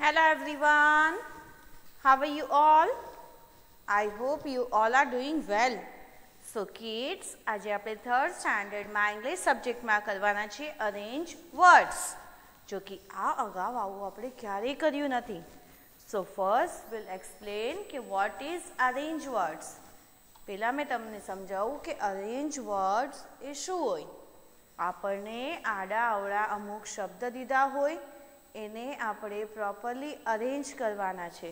Hello everyone, how are you all? I hope you all are doing well. So kids, આજે આપણે third સ્ટાન્ડર્ડમાં English સબ્જેક્ટમાં કરવાના છે arrange words, જો કે આ અગાઉ આવું આપણે ક્યારેય કર્યું નથી. સો ફર્સ્ટ વિલ એક્સપ્લેન કે વોટ ઇઝ અરેન્જ વર્ડ્સ. પહેલાં મેં તમને સમજાવું કે અરેન્જ વર્ડ્સ એ શું હોય. આપણને આડા અવળા અમુક શબ્દ દીધા હોય એને આપણે પ્રોપરલી અરેન્જ કરવાના છે.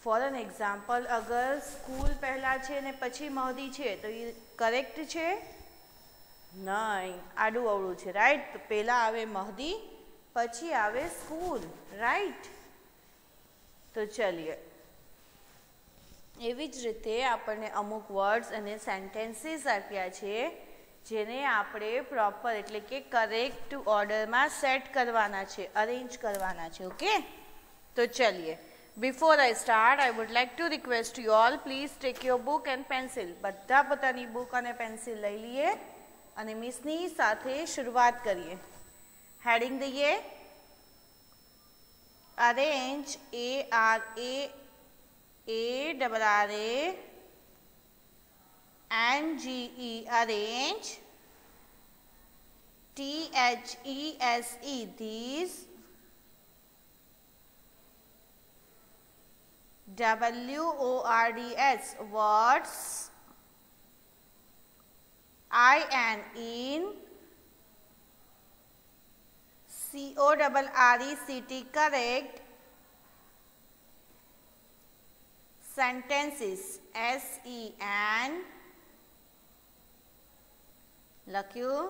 ફોર એન એક્ઝામ્પલ, અગર સ્કૂલ પહેલાં છે ને પછી મહદી છે તો એ કરેક્ટ છે? નહીં, આડું અવળું છે, રાઈટ. તો પહેલાં આવે મહદી, પછી આવે સ્કૂલ, રાઈટ. તો ચલીએ, એવી જ રીતે આપણને અમુક વર્ડ્સ અને સેન્ટેન્સીસ આપ્યા છે જેને આપણે પ્રોપર એટલે કે કરેક્ટ ઓર્ડરમાં સેટ કરવાના છે, અરેન્જ કરવાના છે. ઓકે, તો ચલીએ. Before I start, I would like to request you all, please take your book and pencil. બધા પોતાની બુક અને પેન્સિલ લઈ લઈએ અને મિસની સાથે શરૂઆત કરીએ. હેડિંગ દઈએ arrange, ARANGE, arrange, THESE, these, WORDS, words, IN, CORRECT, correct, sentences, SEN, લખ્યું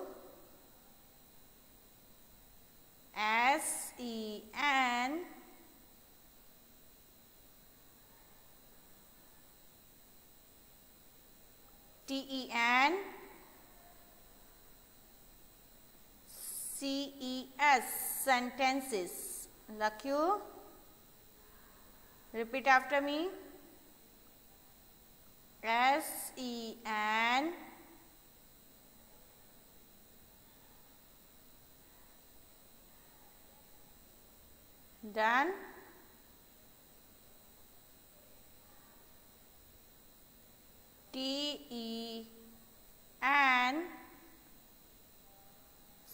SEN, TEN, CES, sentences, લખ્યું. Repeat after me. SEN, done. TEN,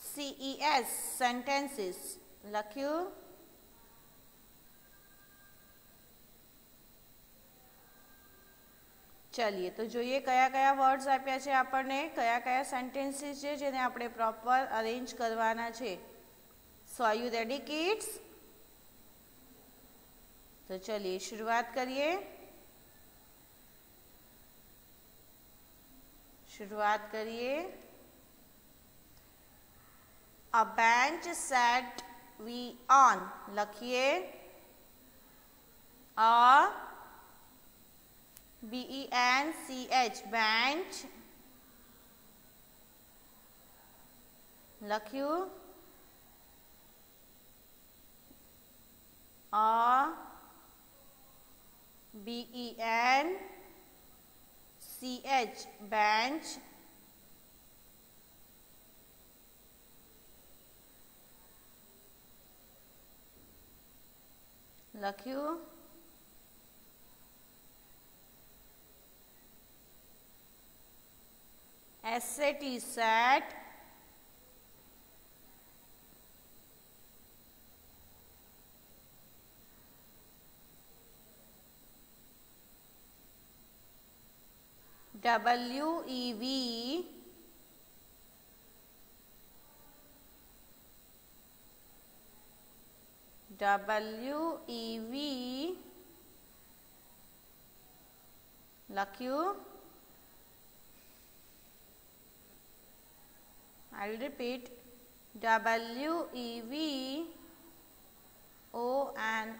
CES, sentences, લખ્યું. ચલીએ તો જોઈએ કયા કયા વર્ડ્સ આપ્યા છે આપણને, કયા કયા સેન્ટેન્સીસ છે જેને આપણે પ્રોપર અરેન્જ કરવાના છે. સો આર યુ રેડી કિડ્સ? તો ચલીએ શરૂઆત કરીએ. A bench sat we on, લખીએ BENCH, bench, લખ્યું. BENCH, bench, લખ્યું. SAT, sat, WEV, લખ્યું. I will repeat, WEV,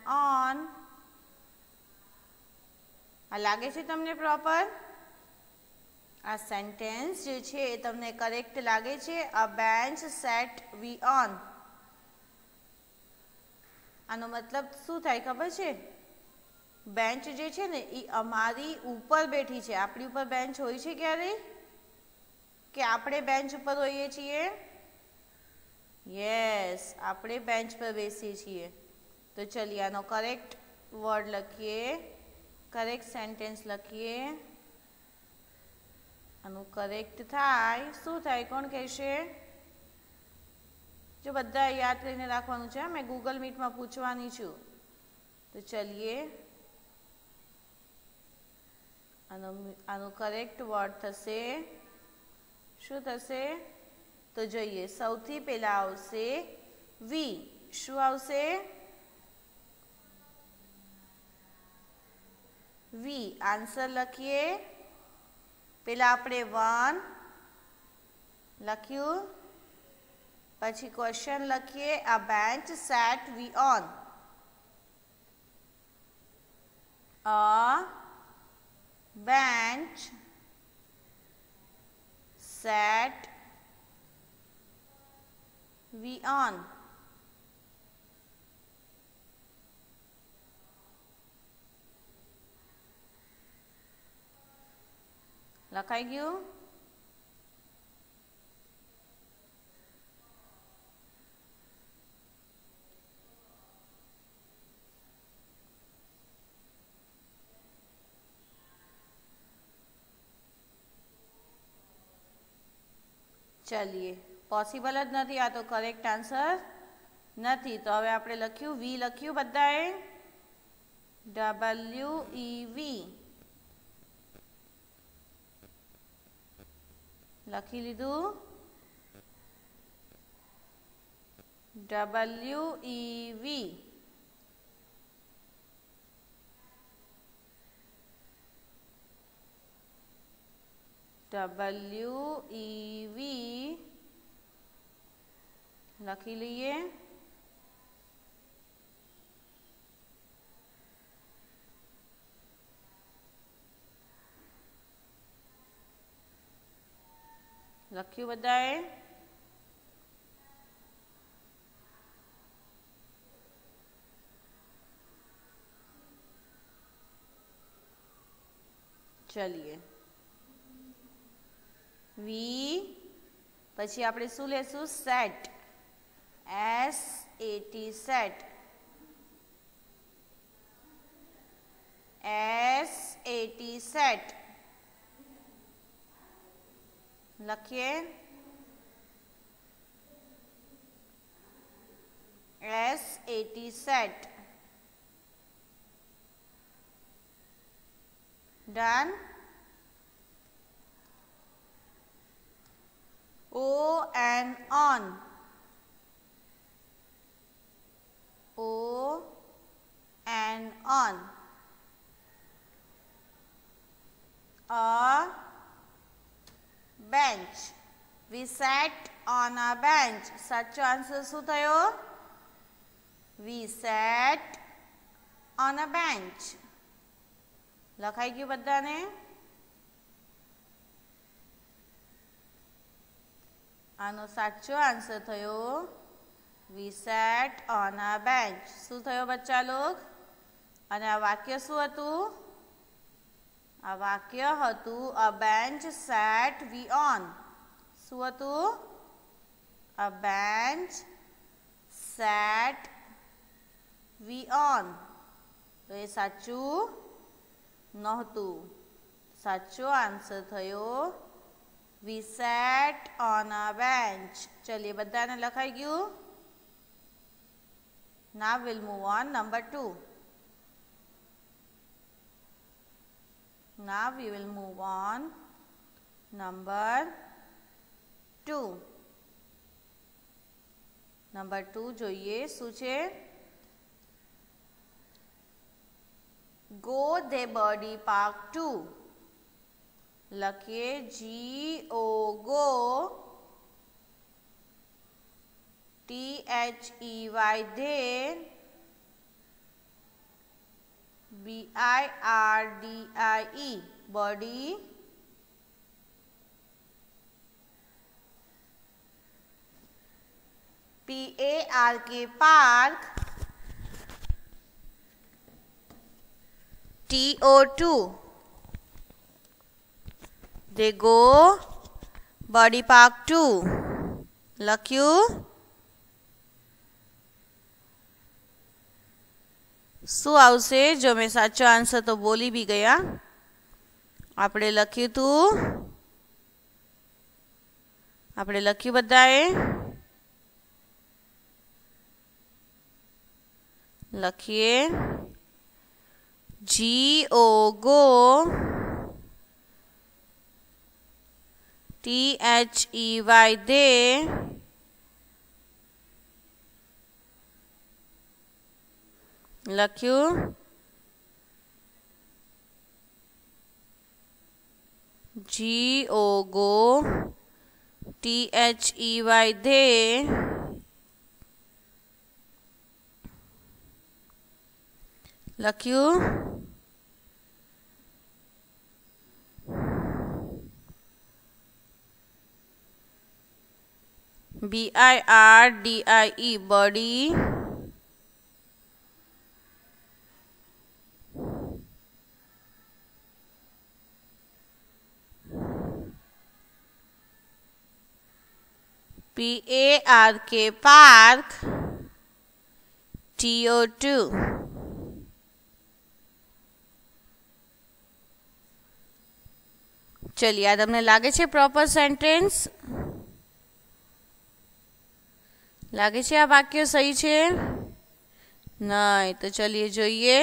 on. આ લાગે છે તમને પ્રોપર? આ સેન્ટેન્સ જે છે એ તમને કરેક્ટ લાગે છે? A bench sat we on. આનો મતલબ શું થાય ખબર છે? બેન્ચ જે છે ને એ અમારી ઉપર બેઠી છે. આપણી ઉપર બેન્ચ હોય છે ક્યારે? કે આપણે બેન્ચ ઉપર હોઈએ છીએ? યસ, આપણે બેન્ચ પર બેસીએ છીએ. तो चलिए आनो करेक्ट वर्ड लखीए, करेक्ट सेंटेन्स लखीए। आनु करेक्ट थाय शू थाय कोण कहेशे? जो बधा याद करीने राखवानुं छे, मैं गूगल मीट में पूछवानी छूं। तो चलिए आनु करेक्ट वर्ड थशे शू थशे? तो जोईए सौथी पहेला आवशे वी। शू आवशे? वी। आंसर लखीए। पहला आपणे वन लख्यू, पछी क्वेश्चन लखीए आ bench set we on. A bench set we on. लखाई गयु? चलिए पॉसिबल ज नहीं, आ तो करेक्ट आंसर नहीं। तो हवे आपणे लख्यू वी लख्यू बधाए WEV लखी लीधु। WEV WEV लखी लीए। लख्यू बधाए? चलिए वी पछी आपणे शू लेशुं? Set SAT set. SAT set लखिए। SAT set. Done. ON on। ON on। A bench। We sat on a bench। साचो आंसर शू थयो? We sat on a bench। लखाई गयुं बधाने? आनो साचो आंसर थयो We sat on a bench। शू थयो बच्चा लोग? अने आ वाक्य शू हतुं? आ वाक्य हतुं A bench sat we on। शू हतुं? A bench sat we on। तो ये साचुं नहोतुं। साचो आंसर थयो We sat on a bench। चलिए बधाने लखाई गयुं। Now we'll move on number 2। Now we will move on number 2। Number 2 જોઈએ શું છે? Go the birdie park to। લખીએ GO go THEY they BIRDIE birdie। PARK park TO2 they go birdie park to। લખ્યું? શું આવશે? જો મેં સાચો આન્સર તો બોલી બી ગયા. આપણે લખ્યું બધાએ. લખીએ GO ગો, THEY દે, લખ્યું GO ગો, THEY દે, લખ્યું BIRDIE બડી, PARK પાર્ક, TO2. चलिए आ तमने लागे छे प्रॉपर सेंटेन्स? लागे छे आ वाक्य सही छे? नहीं तो चलिए जोईए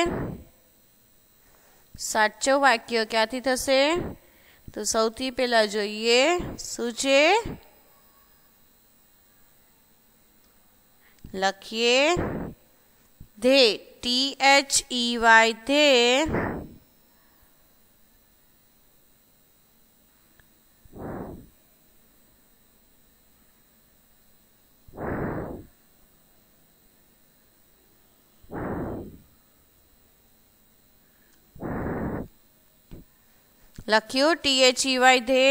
साचो वाक्य क्यांथी थशे? तो सौथी पहेला जोईए शुं छे? लखीए धे, THEY धे, लख्यो THEY धे,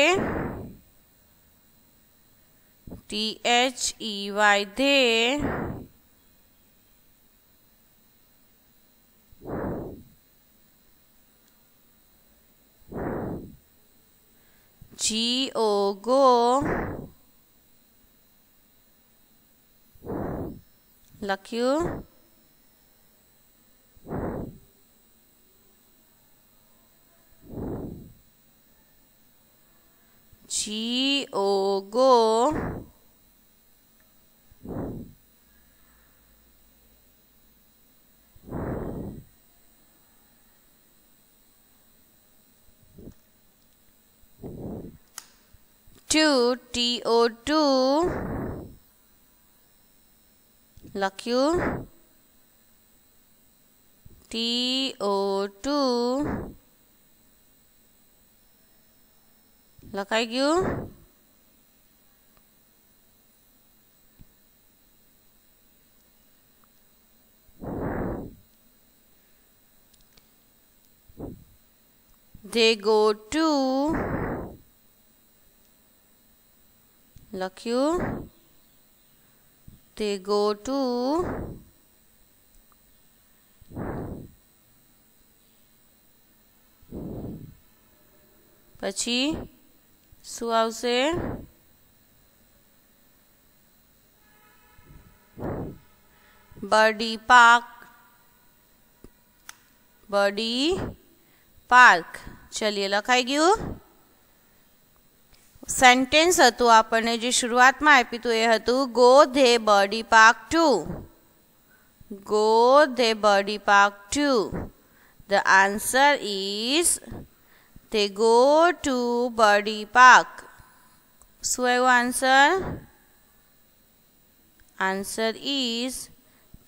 THEY धे, GO गो, लख्यो GO गो, TO2 लख्यू TO2 लखाई गयु। They go to लख्यू they go to પછી શું આવશે? બર્ડી પાર્ક, બર્ડી પાર્ક। चलिए लखाई गयु। सेंटेन्स हतु आपने जो शुरुआत में आपी तो ये हतु गो the Birdie Park to, go the Birdie Park to. The answer is they go to Birdie Park। શું આવ્યો answer? Answer is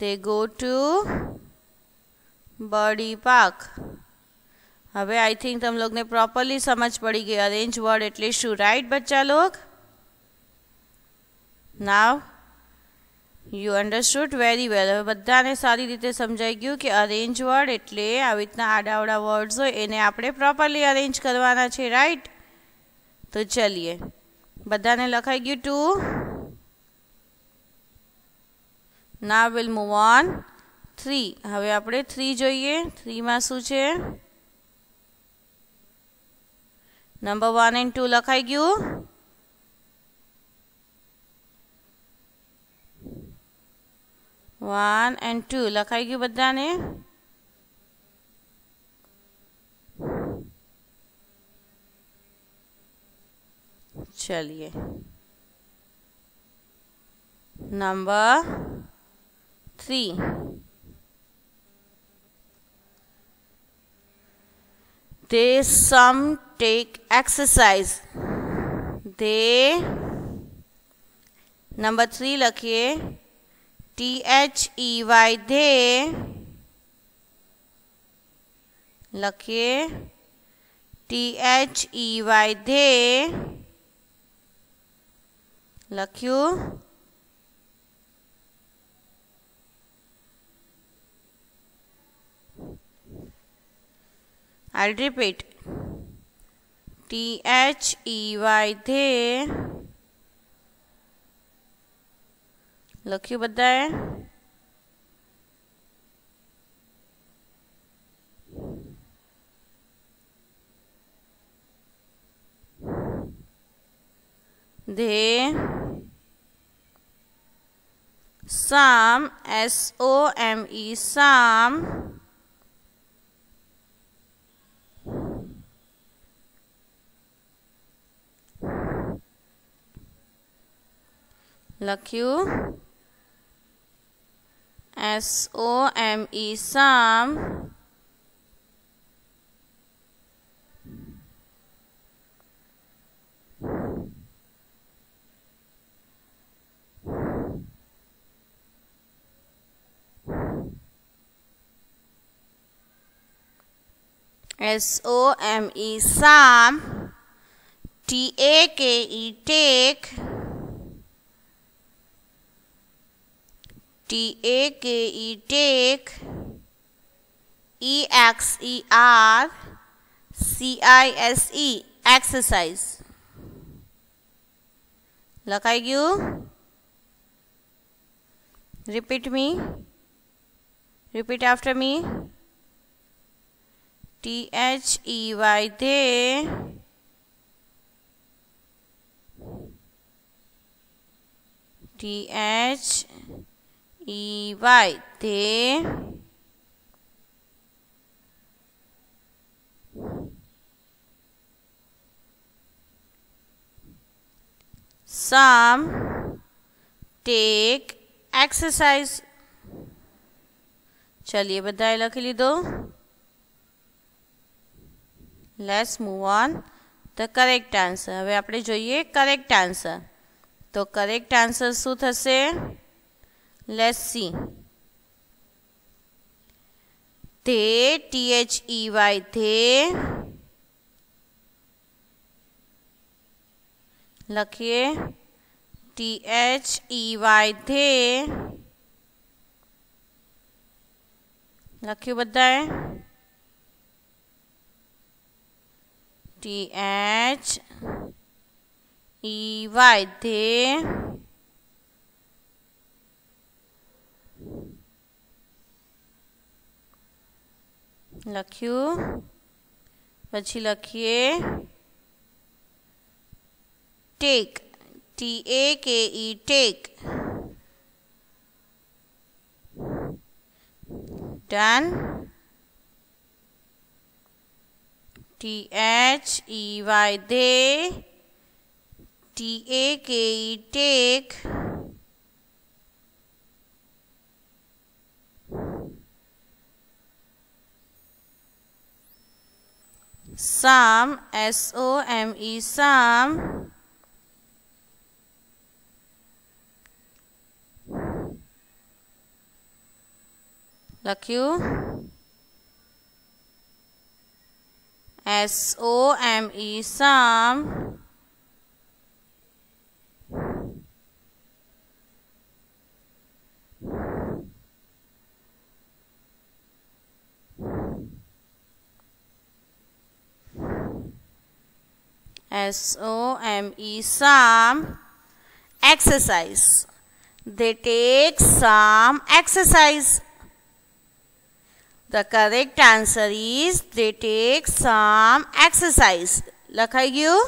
they go to Birdie Park। હવે आई थिंक तुम लोग ने प्रॉपरली समझ पड़ी गई अरेंज वर्ड एटले शू, राइट बच्चा लोग? Now you understood very well. હવે બધાને સારી રીતે સમજાઈ ગયું કે અરેન્જ વર્ડ એટલે આવી રીતના આડાવડા વર્ડ્સ હોય એને આપણે પ્રોપરલી અરેન્જ કરવાના છે, રાઈટ? તો ચલીએ બધાને લખાઈ ગયું two. Now will move on 3। હવે આપણે 3 જોઈએ। 3 માં શું છે? નંબર 1 and 2 લખાઈ ગયું। 1 and 2 લખાઈ ગયું બધાને? चलिए number 3, they some take exercise, they, number 3 लिखिए THEY, they, लिखिए THEY, they, लख्यू I'll repeat THEY, they, लख्यू बताए they, some, SOME, some, लख्यू SOME, some, SOME, some, TAKE, take, TAKE, take, EXER, CISE, exercise. लखाई गयु? Repeat me. Repeat after me. THEY, they, THEY, they, some take exercise. चलिए बताए लिख ली दो. Let's move on the correct answer. હવે આપણે જોઈએ correct answer. તો correct answer શું થશે? Let's see. They, THEY, they, લખીએ THEY, they, લખ્યું બધાએ THEY, they, લખ્યું પછી લખીએ take, TAKE, take, done. THEY, they, TAKE, take, some, SOME, some, લખ્યું SOME, some, SOME, some, exercise. They take some exercise. The correct answer is they take some exercise. લખાઈ ગયું?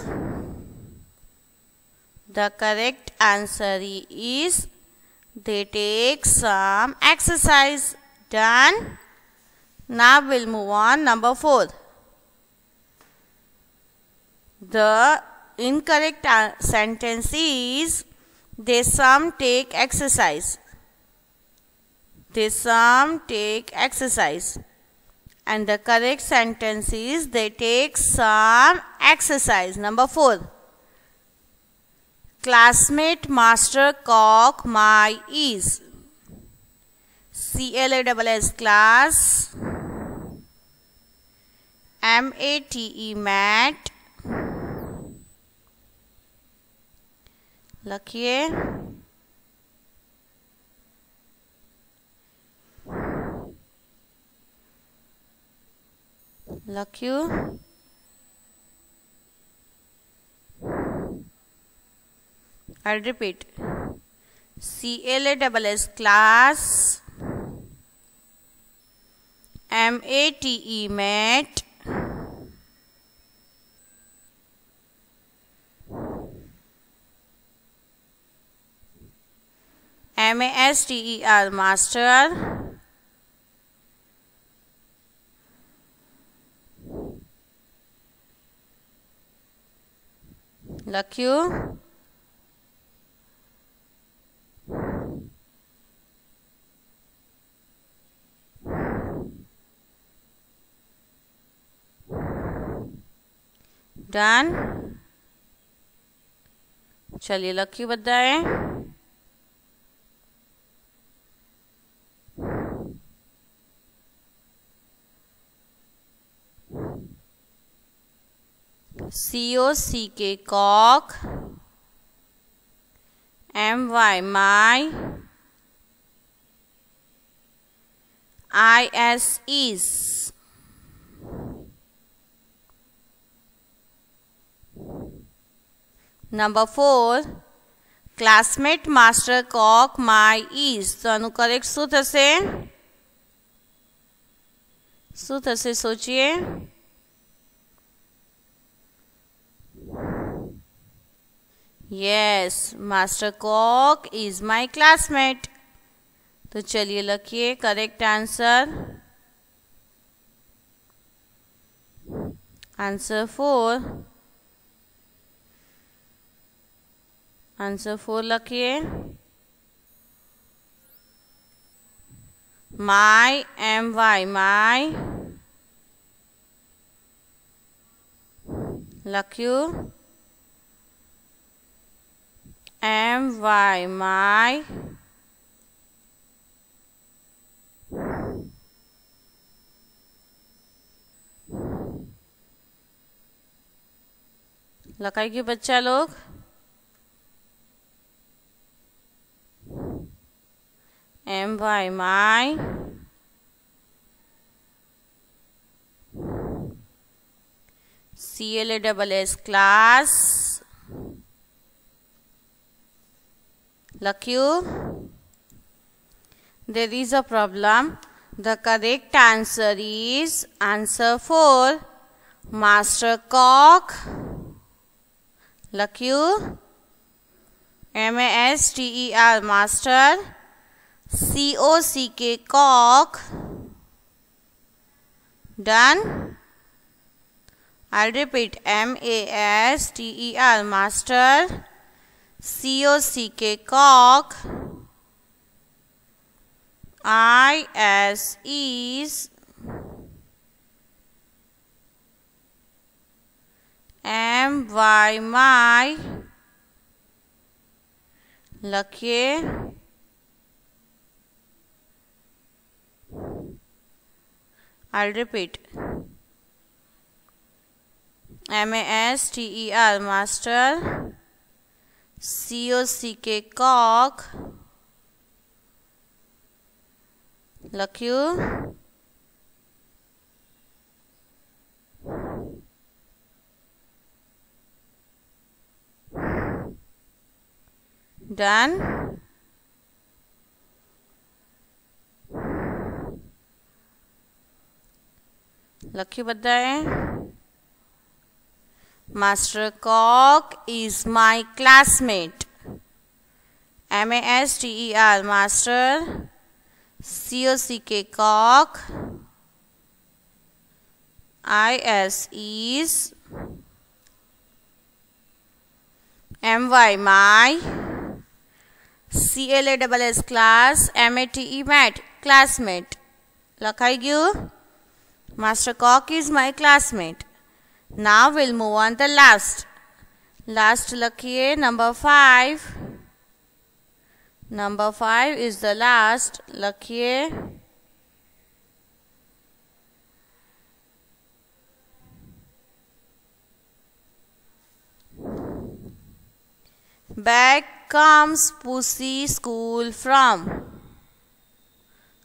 The correct answer is they take some exercise. Done. Now we'll move on number 4. The incorrect sentence is they some take exercise. They some take exercise. And the correct sentence is they take some exercise. Number 4. Classmate master cock my is. CLASS class. MATE mat. लिखिए लिखियो I'll repeat. CLASS class. MATE mat. MASTER master. लिखियो done. चलिए लिखियो बताएं. COCK cock. MY my. IS is. Number 4. Classmate master cock my is. तो आनु correct शू थशे? शू थशे सोचिए. Yes, master cock is my classmate. तो चलिए लिखिए करेक्ट आंसर. आंसर 4. आंसर 4 लिखिए. My MY my. लिखियो MY my. लगाइए बच्चा लोग. MY my. CLASS class. लिखियो there is a problem. The correct answer is answer 4. Master cock. लिखियो MASTER master. COCK cock. Done. I'll repeat. MASTER master. COCK cock. IS is. MY my. लिखिए I'll repeat. MASTER master. COCK cock. लिखियो done. लिखिए बताएं. Master cock is my classmate. MASTER master. COCK cock. IS is. MY my, CLASS class, MATE mat, classmate. લખાઈ ગયું? Master Cock is my classmate. Now we'll move on the last. Last લખીએ number 5. Number 5 is the last. લખીએ Back comes Pussy school from.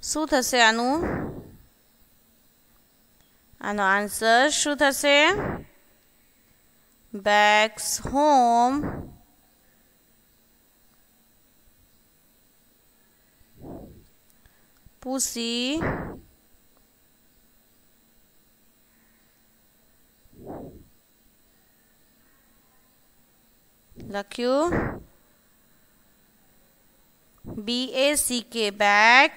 શું થશે આનું? આનો answer શું થશે? Back's home Pussy લખ્યું BACK back,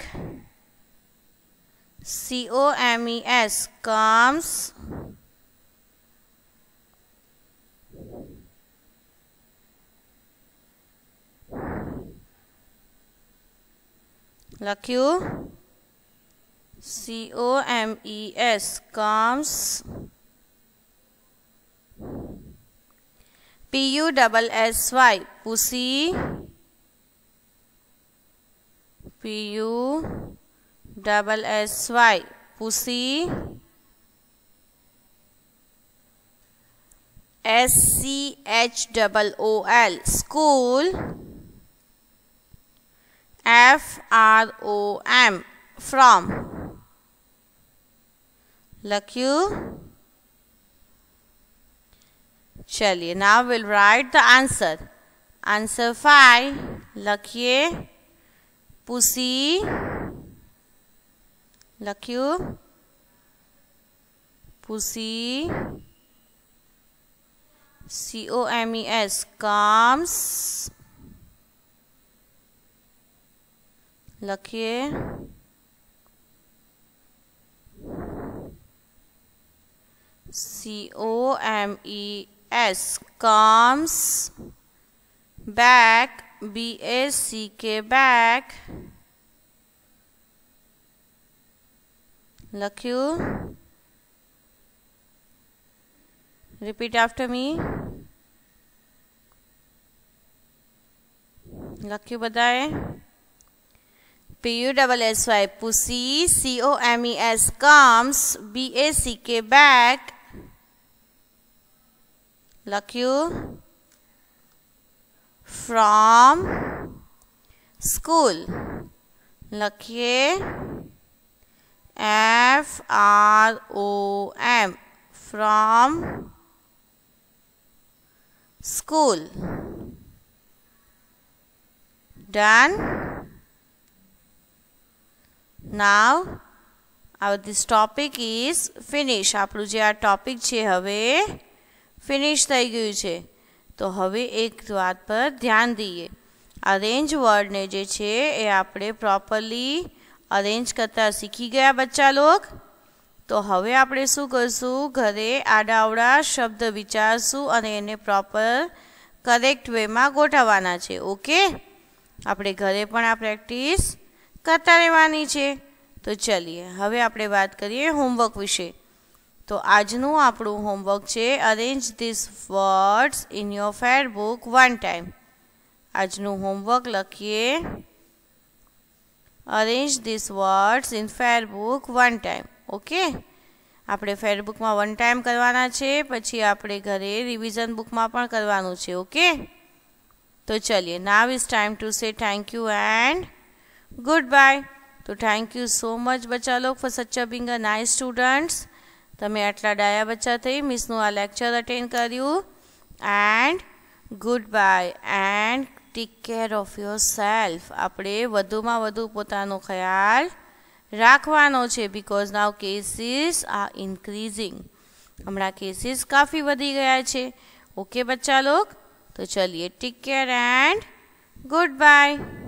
COMES comes, લખ્યું COMES comes, PUSSY pussy, PUSSY pussy, SCHOOL school, FROM from. લખ્યું? चलिए now we'll write the answer. Answer 5 લખીએ pussy લખ્યું pussy COMES comes લખીએ COMES comes, back BACK back લખ્યું? Repeat after me. લખ્યું બધાએ? PUSSY pussy, COMES comes, BACK back લખ્યું? From school લખીએ FROM from school. Done. Now this topic is finish. આપણું જે આ ટોપિક છે હવે ફિનિશ થઈ ગયું છે. તો હવે એક વાત પર ધ્યાન દઈએ. અરેન્જ વર્ડને જે છે એ આપણે પ્રોપરલી અરેન્જ કરતા શીખી ગયા બચ્ચા લોક. તો હવે આપણે શું કરશું? ઘરે આડાઅવળા શબ્દ વિચારશું અને એને પ્રોપર કરેક્ટ વેમાં ગોઠવવાના છે. ઓકે? આપણે ઘરે પણ આ પ્રેક્ટિસ કરતા રહેવાની છે. તો ચલીએ હવે આપણે વાત કરીએ હોમવર્ક વિશે. તો આજનું આપણું હોમવર્ક છે arrange this words in your fair book one time. આજનું હોમવર્ક લખીએ arrange this words in fair book one time. Okay? આપણે ફેર બુકમાં વન ટાઈમ કરવાના છે, પછી આપણે ઘરે રિવિઝન બુકમાં પણ કરવાનું છે. ઓકે? તો ચલીએ now is time to say thank you and good bye. તો થેન્ક યુ સો મચ બચ્ચા લોક for such being a nice students. તમે આટલા ડાયા બચ્ચા થઈ મિસનું આ લેક્ચર અટેન્ડ કર્યું. And good bye and take care of yourself. આપણે વધુમાં વધુ પોતાનો ખ્યાલ રાખવાનો છે because now cases are increasing. હમણાં કેસીસ કાફી વધી ગયા છે. ઓકે બચ્ચા લોક? તો ચલીએ take care and good by.